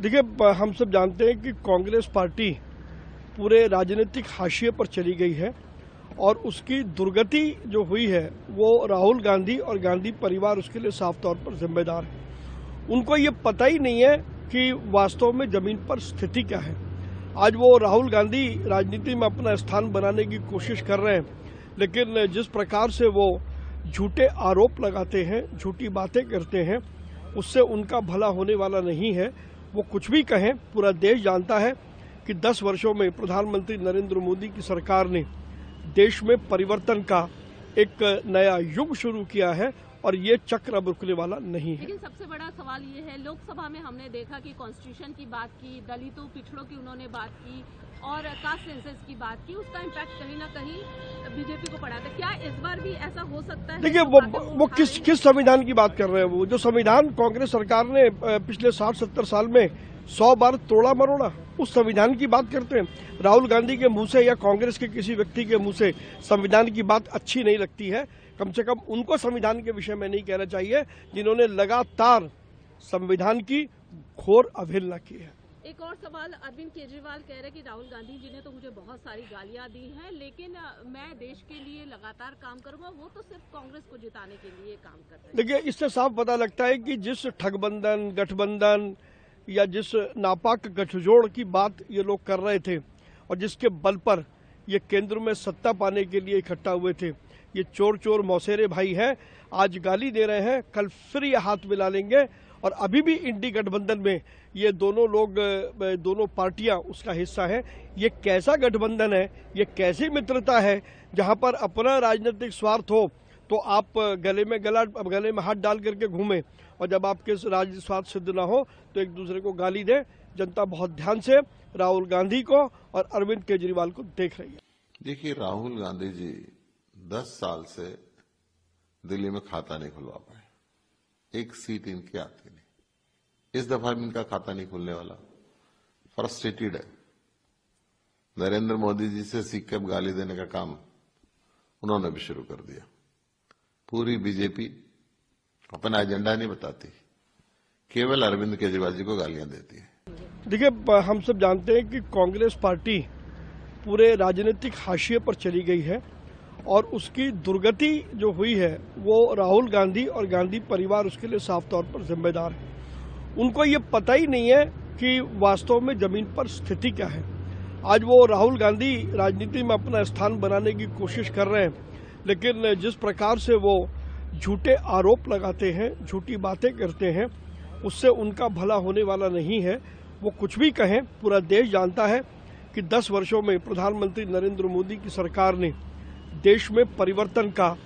देखिए, हम सब जानते हैं कि कांग्रेस पार्टी पूरे राजनीतिक हाशिए पर चली गई है और उसकी दुर्गति जो हुई है वो राहुल गांधी और गांधी परिवार उसके लिए साफ तौर पर जिम्मेदार है। उनको ये पता ही नहीं है कि वास्तव में जमीन पर स्थिति क्या है। आज वो राहुल गांधी राजनीति में अपना स्थान बनाने की कोशिश कर रहे हैं, लेकिन जिस प्रकार से वो झूठे आरोप लगाते हैं, झूठी बातें करते हैं, उससे उनका भला होने वाला नहीं है। वो कुछ भी कहें, पूरा देश जानता है कि 10 वर्षों में प्रधानमंत्री नरेंद्र मोदी की सरकार ने देश में परिवर्तन का एक नया युग शुरू किया है और ये चक्र अब रुकने वाला नहीं है। लेकिन सबसे बड़ा सवाल ये है, लोकसभा में हमने देखा कि कॉन्स्टिट्यूशन की बात की, दलितों पिछड़ों की उन्होंने बात की और कास्ट सेंसस की बात की, उसका इम्पैक्ट कहीं ना कहीं बीजेपी को पड़ा था। क्या इस बार भी ऐसा हो सकता है? देखिए, वो किस संविधान की बात कर रहे हैं? वो जो संविधान कांग्रेस सरकार ने पिछले 60-70 साल में 100 बार तोड़ा मरोड़ा, उस संविधान की बात करते हैं। राहुल गांधी के मुंह से या कांग्रेस के किसी व्यक्ति के मुंह से संविधान की बात अच्छी नहीं लगती है। कम से कम उनको संविधान के विषय में नहीं कहना चाहिए जिन्होंने लगातार संविधान की घोर अवहेलना की है। एक और सवाल, अरविंद केजरीवाल कह रहे कि राहुल गांधी जी ने तो मुझे बहुत सारी गालियां दी हैं, लेकिन मैं देश के लिए लगातार काम करूंगा। वो तो सिर्फ कांग्रेस को जिताने के लिए काम कर रहे हैं। देखिए, इससे साफ पता लगता है कि जिस ठगबंधन, गठबंधन या जिस नापाक गठजोड़ की बात ये लोग कर रहे थे और जिसके बल पर ये केंद्र में सत्ता पाने के लिए इकट्ठा हुए थे, ये चोर मौसेरे भाई हैं। आज गाली दे रहे हैं, कल फिर ये हाथ मिला लेंगे और अभी भी इंडी गठबंधन में ये दोनों लोग, दोनों पार्टियां उसका हिस्सा है। ये कैसा गठबंधन है, ये कैसी मित्रता है जहां पर अपना राजनीतिक स्वार्थ हो तो आप गले में हाथ डाल करके घूमें और जब आपके राजनीतिक स्वार्थ सिद्ध ना हो तो एक दूसरे को गाली दे। जनता बहुत ध्यान से राहुल गांधी को और अरविंद केजरीवाल को देख रही है। देखिए, राहुल गांधी जी 10 साल से दिल्ली में खाता नहीं खुलवा पाए, एक सीट इनकी आती नहीं। इस दफा भी इनका खाता नहीं खुलने वाला। फ्रस्ट्रेटेड है। नरेंद्र मोदी जी से सीख के गाली देने का काम उन्होंने भी शुरू कर दिया। पूरी बीजेपी अपना एजेंडा नहीं बताती, केवल अरविंद केजरीवाल जी को गालियां देती है। देखिए, हम सब जानते हैं कि कांग्रेस पार्टी पूरे राजनीतिक हाशिए पर चली गई है और उसकी दुर्गति जो हुई है वो राहुल गांधी और गांधी परिवार उसके लिए साफ तौर पर जिम्मेदार है। उनको ये पता ही नहीं है कि वास्तव में जमीन पर स्थिति क्या है। आज वो राहुल गांधी राजनीति में अपना स्थान बनाने की कोशिश कर रहे हैं, लेकिन जिस प्रकार से वो झूठे आरोप लगाते हैं, झूठी बातें करते हैं, उससे उनका भला होने वाला नहीं है। वो कुछ भी कहें, पूरा देश जानता है कि 10 वर्षों में प्रधानमंत्री नरेंद्र मोदी की सरकार ने देश में परिवर्तन का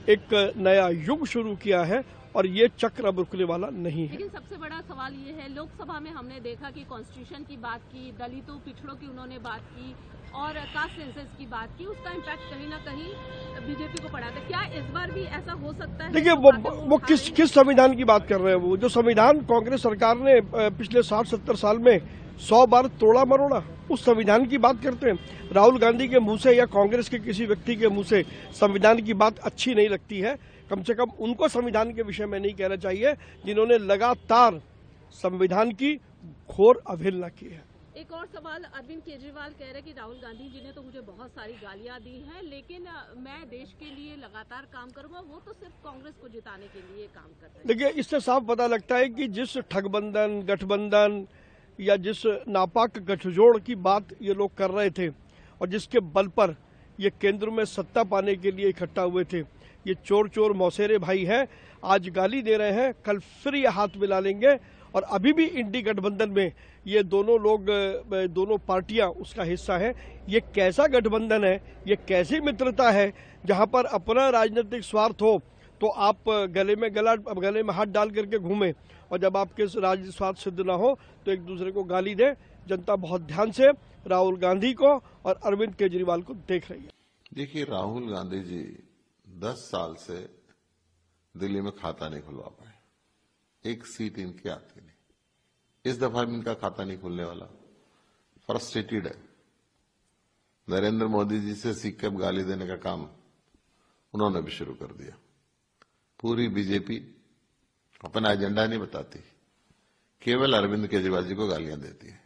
एक नया युग शुरू किया है और ये चक्र अब रुकने वाला नहीं है। लेकिन सबसे बड़ा सवाल ये है, लोकसभा में हमने देखा कि कॉन्स्टिट्यूशन की बात की, दलितों पिछड़ों की उन्होंने बात की और कास्ट सेंसस की बात की, उसका इम्पैक्ट कहीं ना कहीं बीजेपी को पड़ा था। क्या इस बार भी ऐसा हो सकता है? देखिए, वो किस संविधान की बात कर रहे हैं? वो जो संविधान कांग्रेस सरकार ने पिछले 60-70 साल में 100 बार तोड़ा मरोड़ा, उस संविधान की बात करते हैं। राहुल गांधी के मुंह से या कांग्रेस के किसी व्यक्ति के मुंह से संविधान की बात अच्छी नहीं लगती है। कम से कम उनको संविधान के विषय में नहीं कहना चाहिए जिन्होंने लगातार संविधान की घोर अवहेलना की है। एक और सवाल, अरविंद केजरीवाल कह रहे कि राहुल गांधी जी ने तो मुझे बहुत सारी गालियां दी हैं, लेकिन मैं देश के लिए लगातार काम करूंगा। वो तो सिर्फ कांग्रेस को जिताने के लिए काम कर रहे हैं। देखिए, इससे साफ पता लगता है कि जिस ठगबंधन, गठबंधन या जिस नापाक गठजोड़ की बात ये लोग कर रहे थे और जिसके बल पर ये केंद्र में सत्ता पाने के लिए इकट्ठा हुए थे, ये चोर मौसेरे भाई हैं। आज गाली दे रहे हैं, कल फिर ये हाथ मिला लेंगे और अभी भी इंडी गठबंधन में ये दोनों लोग, दोनों पार्टियां उसका हिस्सा है। ये कैसा गठबंधन है, ये कैसी मित्रता है जहां पर अपना राजनीतिक स्वार्थ हो तो आप गले में हाथ डाल करके घूमें और जब आपके राजनीतिक स्वार्थ सिद्ध ना हो तो एक दूसरे को गाली दे। जनता बहुत ध्यान से राहुल गांधी को और अरविंद केजरीवाल को देख रही है। देखिए, राहुल गांधी जी 10 साल से दिल्ली में खाता नहीं खुलवा पाए, एक सीट इनकी आती नहीं। इस दफा भी इनका खाता नहीं खुलने वाला। फ्रस्ट्रेटेड है। नरेंद्र मोदी जी से सीख के गाली देने का काम उन्होंने भी शुरू कर दिया। पूरी बीजेपी अपना एजेंडा नहीं बताती, केवल अरविंद केजरीवाल जी को गालियां देती है।